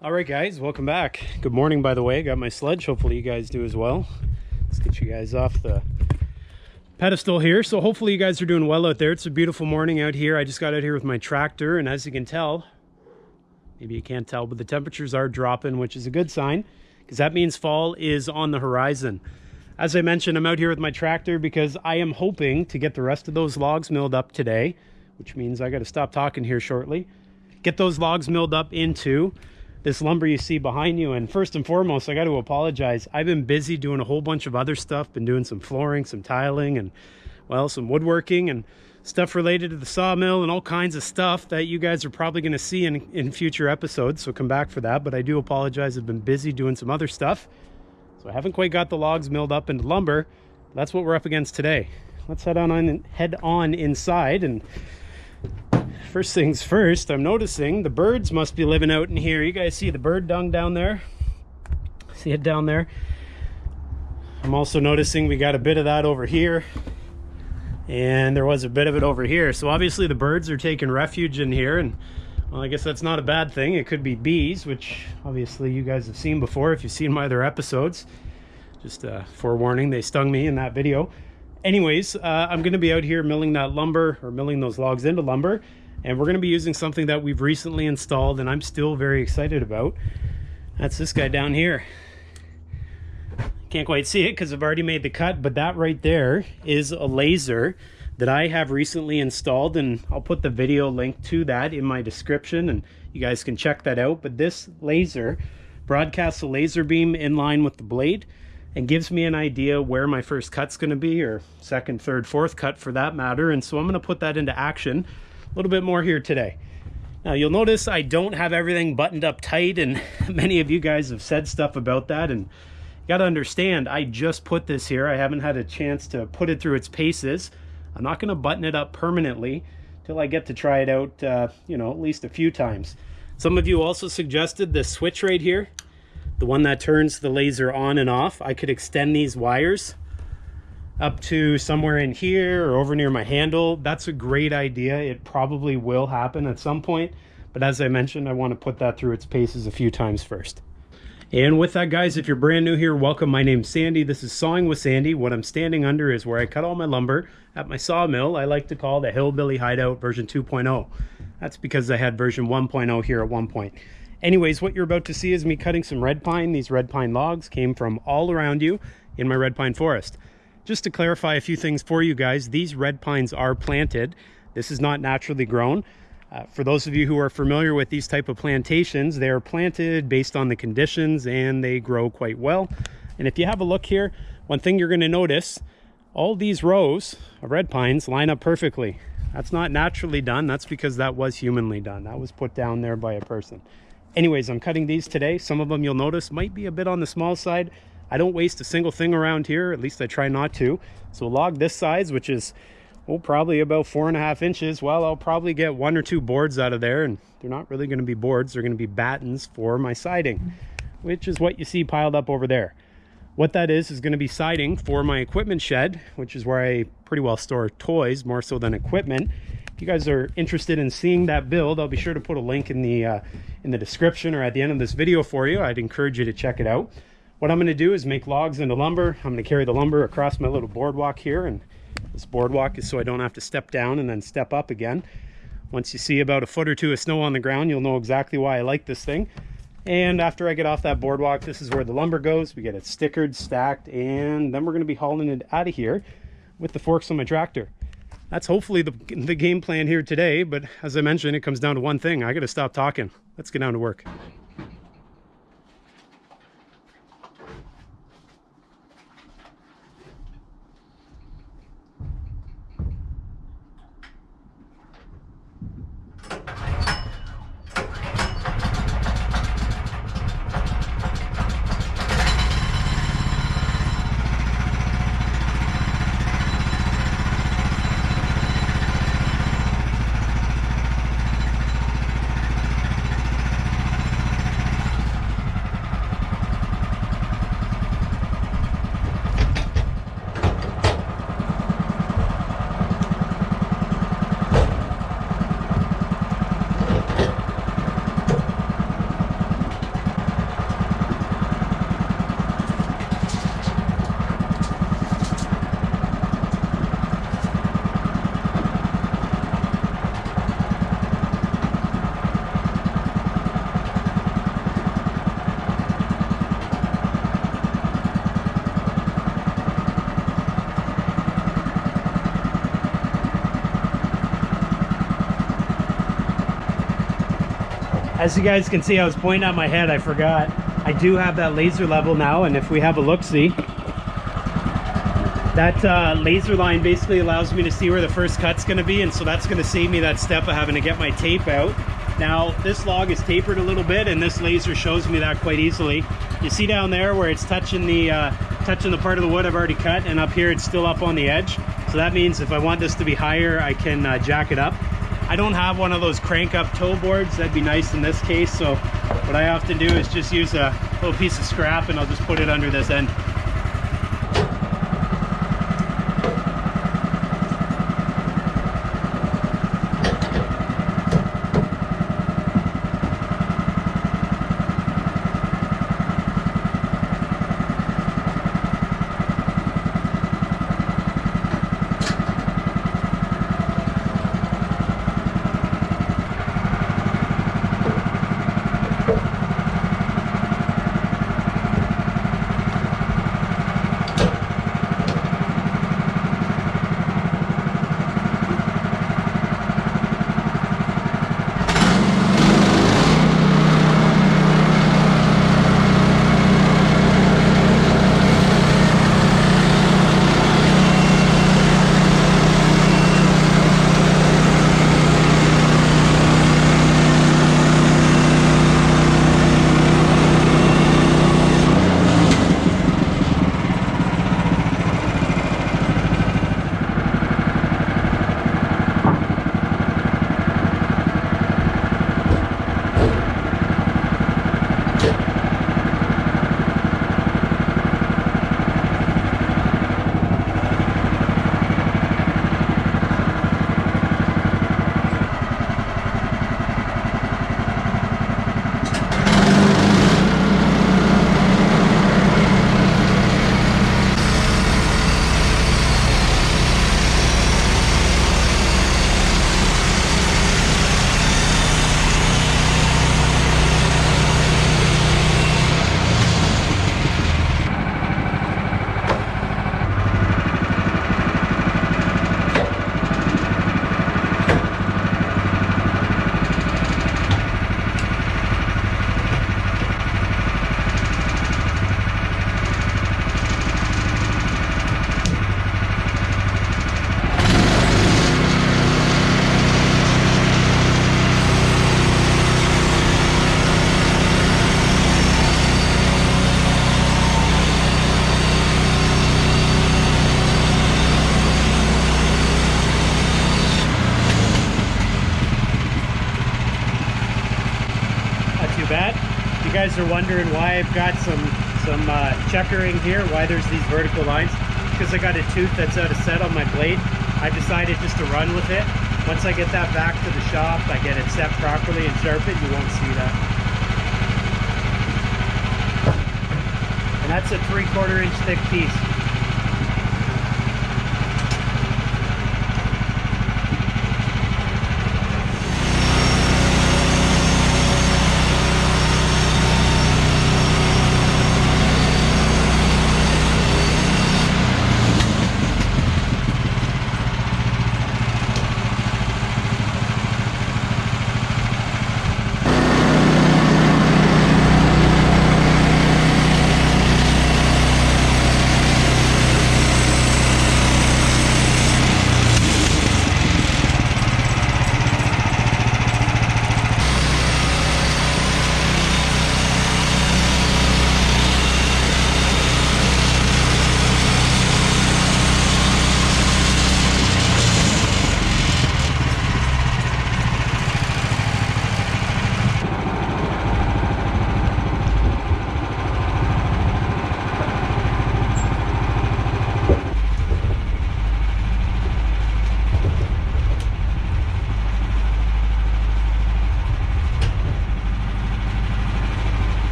All right, guys, welcome back. Good morning, by the way. Got my sledge. Hopefully you guys do as well. Let's get you guys off the pedestal here. So hopefully you guys are doing well out there. It's a beautiful morning out here. I just got out here with my tractor, and as you can tell, maybe you can't tell, but the temperatures are dropping, which is a good sign because that means fall is on the horizon. As I mentioned, I'm out here with my tractor because I am hoping to get the rest of those logs milled up today, which means I got to stop talking here shortly. Get those logs milled up into this lumber you see behind you. And first and foremost, I got to apologize. I've been busy doing a whole bunch of other stuff, been doing some flooring, some tiling, and well, some woodworking and stuff related to the sawmill and all kinds of stuff that you guys are probably going to see in future episodes, so come back for that. But I do apologize. I've been busy doing some other stuff, so I haven't quite got the logs milled up into lumber. That's what we're up against today. Let's head on inside. And first things first, I'm noticing the birds must be living out in here. You guys see the bird dung down there? See it down there? I'm also noticing we got a bit of that over here, and there was a bit of it over here. So obviously the birds are taking refuge in here, and well, I guess that's not a bad thing. It could be bees, which obviously you guys have seen before if you've seen my other episodes. Just forewarning, they stung me in that video. Anyways, I'm going to be out here milling that lumber, or milling those logs into lumber, and we're going to be using something that we've recently installed and I'm still very excited about. That's this guy down here. Can't quite see it because I've already made the cut, but that right there is a laser that I have recently installed, and I'll put the video link to that in my description and you guys can check that out. But this laser broadcasts a laser beam in line with the blade and gives me an idea where my first cut's going to be, or second, third, fourth cut for that matter. And so I'm going to put that into action a little bit more here today. Now you'll notice I don't have everything buttoned up tight, and many of you guys have said stuff about that, and you got to understand, I just put this here. I haven't had a chance to put it through its paces. I'm not going to button it up permanently till I get to try it out, at least a few times. Some of you also suggested this switch right here, the one that turns the laser on and off. I could extend these wires up to somewhere in here or over near my handle. That's a great idea. It probably will happen at some point, but as I mentioned, I want to put that through its paces a few times first. And with that, guys, if you're brand new here, welcome. My name's Sandy. This is Sawing with Sandy. What I'm standing under is where I cut all my lumber at my sawmill. I like to call the Hillbilly Hideout version 2.0. That's because I had version 1.0 here at one point. Anyways, what you're about to see is me cutting some red pine. These red pine logs came from all around you in my red pine forest. Just to clarify a few things for you guys, these red pines are planted. This is not naturally grown. For those of you who are familiar with these type of plantations, they are planted based on the conditions and they grow quite well. And if you have a look here, one thing you're going to notice, all these rows of red pines line up perfectly. That's not naturally done. That's because that was humanly done. That was put down there by a person. Anyways, I'm cutting these today. Some of them you'll notice might be a bit on the small side. I don't waste a single thing around here, at least I try not to. So a log this size, which is probably about 4.5 inches, well, I'll probably get 1 or 2 boards out of there, and they're not really going to be boards, they're going to be battens for my siding, which is what you see piled up over there. What that is going to be siding for my equipment shed, which is where I pretty well store toys more so than equipment. If you guys are interested in seeing that build, I'll be sure to put a link in the description or at the end of this video for you. I'd encourage you to check it out. What I'm going to do is make logs into lumber. I'm going to carry the lumber across my little boardwalk here, and this boardwalk is so I don't have to step down and then step up again. Once you see about a foot or two of snow on the ground, you'll know exactly why I like this thing. And after I get off that boardwalk, this is where the lumber goes. We get it stickered, stacked, and then we're going to be hauling it out of here with the forks on my tractor. That's hopefully the game plan here today, but as I mentioned, it comes down to one thing. I got to stop talking. Let's get down to work. As you guys can see, I was pointing at my head, I forgot. I do have that laser level now, and if we have a look-see, that laser line basically allows me to see where the first cut's gonna be, and so that's gonna save me that step of having to get my tape out. Now, this log is tapered a little bit, and this laser shows me that quite easily. You see down there where it's touching the part of the wood I've already cut, and up here it's still up on the edge. So that means if I want this to be higher, I can jack it up. I don't have one of those crank up toe boards. That'd be nice in this case. So what I often do is just use a little piece of scrap, and I'll just put it under this end. You guys are wondering why I've got some checkering here, why there's these vertical lines. Because I got a tooth that's out of set on my blade. I decided just to run with it. Once I get that back to the shop, I get it set properly and sharpened, you won't see that. And that's a 3/4 inch thick piece.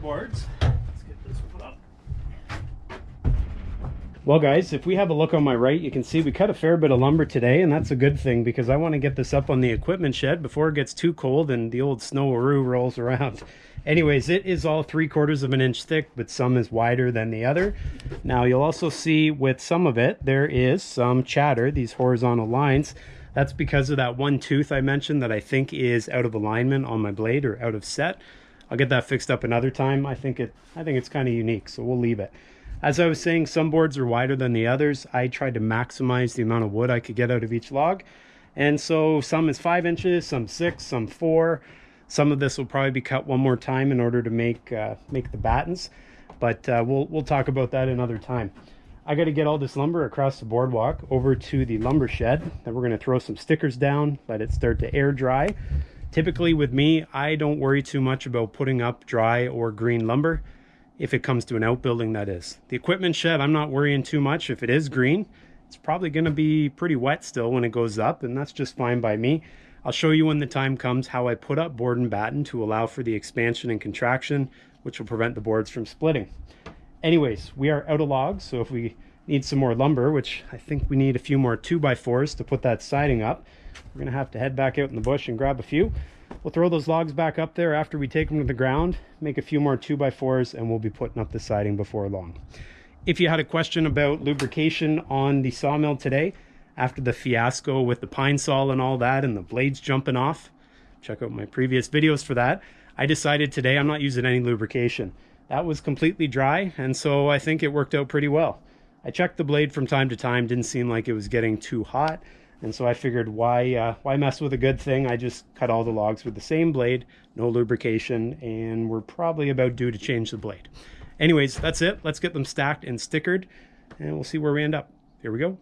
boards. Let's get this one up. Well guys, if we have a look on my right, you can see we cut a fair bit of lumber today, and that's a good thing because I want to get this up on the equipment shed before it gets too cold and the old snow-a-roo rolls around. Anyways, it is all 3/4 of an inch thick, but some is wider than the other. Now you'll also see with some of it, there is some chatter, these horizontal lines. That's because of that one tooth I mentioned that I think is out of alignment on my blade or out of set. I'll get that fixed up another time. I think it's kind of unique, so we'll leave it. As I was saying, some boards are wider than the others. I tried to maximize the amount of wood I could get out of each log. And so some is 5 inches, some 6, some 4. Some of this will probably be cut one more time in order to make the battens. But we'll talk about that another time. I got to get all this lumber across the boardwalk over to the lumber shed. Then we're going to throw some stickers down, let it start to air dry. Typically with me, I don't worry too much about putting up dry or green lumber. If it comes to an outbuilding, that is. The equipment shed, I'm not worrying too much. If it is green, it's probably going to be pretty wet still when it goes up, and that's just fine by me. I'll show you when the time comes how I put up board and batten to allow for the expansion and contraction, which will prevent the boards from splitting. Anyways, we are out of logs, so if we need some more lumber, which I think we need a few more 2x4s to put that siding up, we're going to have to head back out in the bush and grab a few. We'll throw those logs back up there after we take them to the ground, make a few more 2x4s, and we'll be putting up the siding before long. If you had a question about lubrication on the sawmill today, after the fiasco with the pine saw and all that and the blades jumping off, check out my previous videos for that, I decided today I'm not using any lubrication. That was completely dry, and so I think it worked out pretty well. I checked the blade from time to time, didn't seem like it was getting too hot. And so I figured, why mess with a good thing? I just cut all the logs with the same blade, no lubrication, and we're probably about due to change the blade. Anyways, that's it. Let's get them stacked and stickered, and we'll see where we end up. Here we go.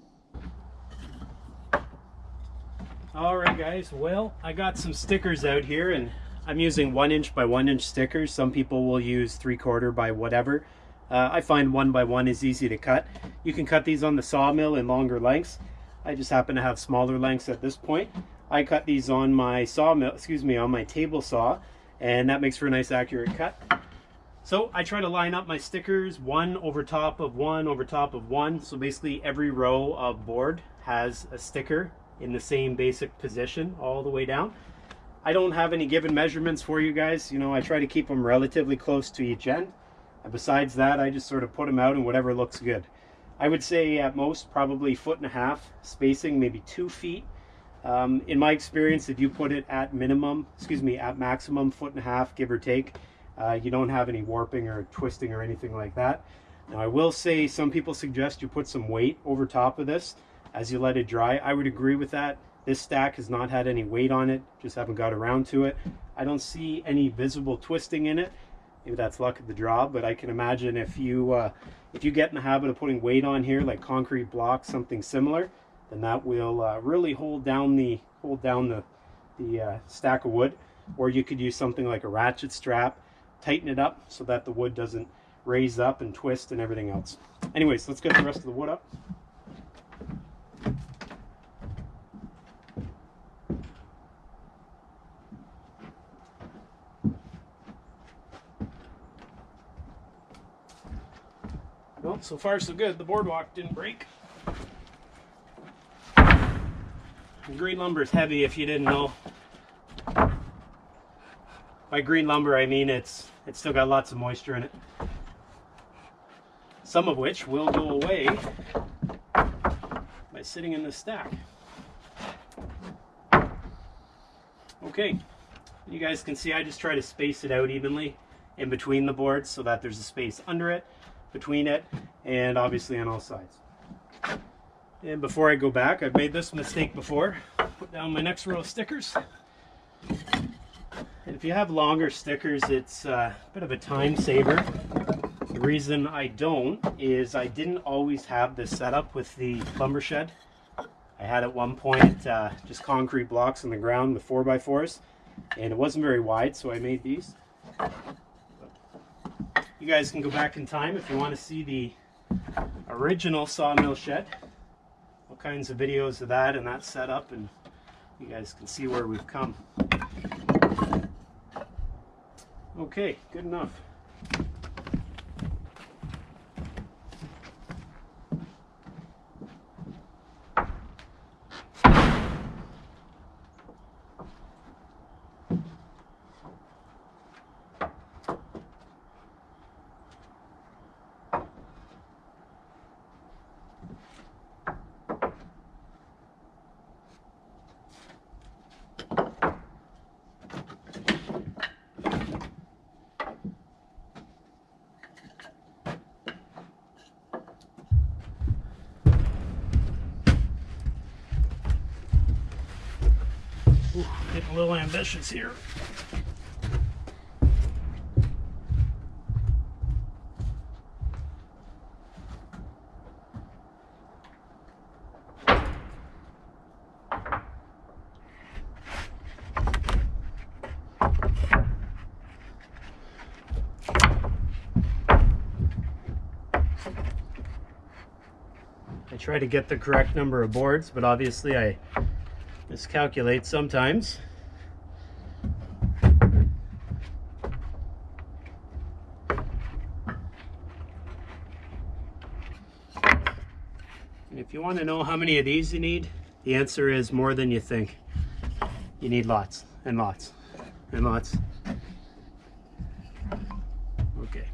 All right, guys. Well, I got some stickers out here, and I'm using 1 inch by 1 inch stickers. Some people will use 3/4 by whatever. I find 1 by 1 is easy to cut. You can cut these on the sawmill in longer lengths. I just happen to have smaller lengths at this point. I cut these on my sawmill, on my table saw, and that makes for a nice accurate cut. So I try to line up my stickers one over top of one over top of one. So basically every row of board has a sticker in the same basic position all the way down. I don't have any given measurements for you guys. You know, I try to keep them relatively close to each end. And besides that, I just sort of put them out in whatever looks good. I would say at most probably 1.5 feet spacing, maybe 2 feet. In my experience, if you put it at maximum 1.5 feet, give or take, you don't have any warping or twisting or anything like that. Now I will say some people suggest you put some weight over top of this as you let it dry. I would agree with that. This stack has not had any weight on it, just haven't got around to it. I don't see any visible twisting in it. Maybe that's luck of the draw, but I can imagine if you get in the habit of putting weight on here, like concrete blocks, something similar, then that will really hold down the stack of wood. Or you could use something like a ratchet strap, tighten it up so that the wood doesn't raise up and twist and everything else. Anyways, let's get the rest of the wood up. Well, so far so good. The boardwalk didn't break. Green lumber is heavy, if you didn't know. By green lumber, I mean it's still got lots of moisture in it. Some of which will go away by sitting in this stack. Okay, you guys can see I just try to space it out evenly in between the boards so that there's a space under it, between it, and obviously on all sides. And before I go back, I've made this mistake before. Put down my next row of stickers. And if you have longer stickers, it's a bit of a time saver. The reason I don't is I didn't always have this set up with the lumber shed. I had at one point just concrete blocks on the ground with 4x4s, and it wasn't very wide, so I made these. You guys can go back in time if you want to see the original sawmill shed. All kinds of videos of that and that setup, and you guys can see where we've come. Okay, good enough. little ambitious here. I try to get the correct number of boards, but obviously I miscalculate sometimes. And if you want to know how many of these you need, the answer is more than you think. You need lots and lots and lots. Okay.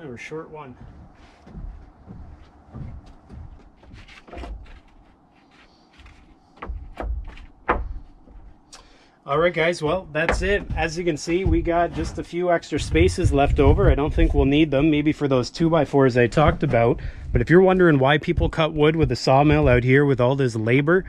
We're short one. All right, guys, well, that's it. As you can see, we got just a few extra spaces left over. I don't think we'll need them, maybe for those 2x4s I talked about. But if you're wondering why people cut wood with a sawmill out here with all this labor,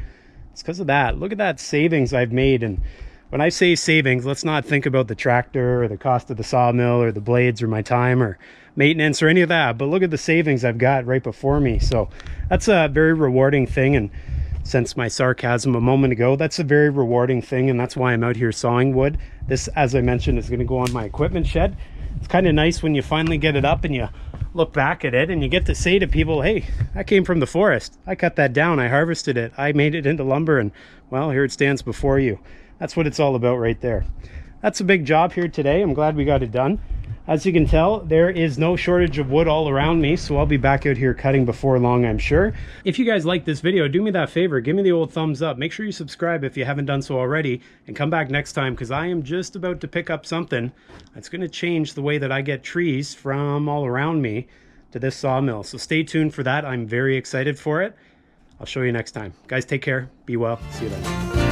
it's because of that. Look at that savings I've made. And when I say savings, let's not think about the tractor or the cost of the sawmill or the blades or my time or maintenance or any of that, but look at the savings I've got right before me. So that's a very rewarding thing, and since my sarcasm a moment ago, that's a very rewarding thing, and that's why I'm out here sawing wood. This, as I mentioned, is going to go on my equipment shed. It's kind of nice when you finally get it up and you look back at it and you get to say to people, hey, that came from the forest. I cut that down, I harvested it, I made it into lumber, and well, here it stands before you. That's what it's all about right there. That's a big job here today. I'm glad we got it done. As you can tell, there is no shortage of wood all around me, so I'll be back out here cutting before long, I'm sure. If you guys like this video, do me that favor, give me the old thumbs up. Make sure you subscribe if you haven't done so already, and come back next time, because I am just about to pick up something that's going to change the way that I get trees from all around me to this sawmill. So stay tuned for that. I'm very excited for it. I'll show you next time. Guys, take care. Be well. See you then.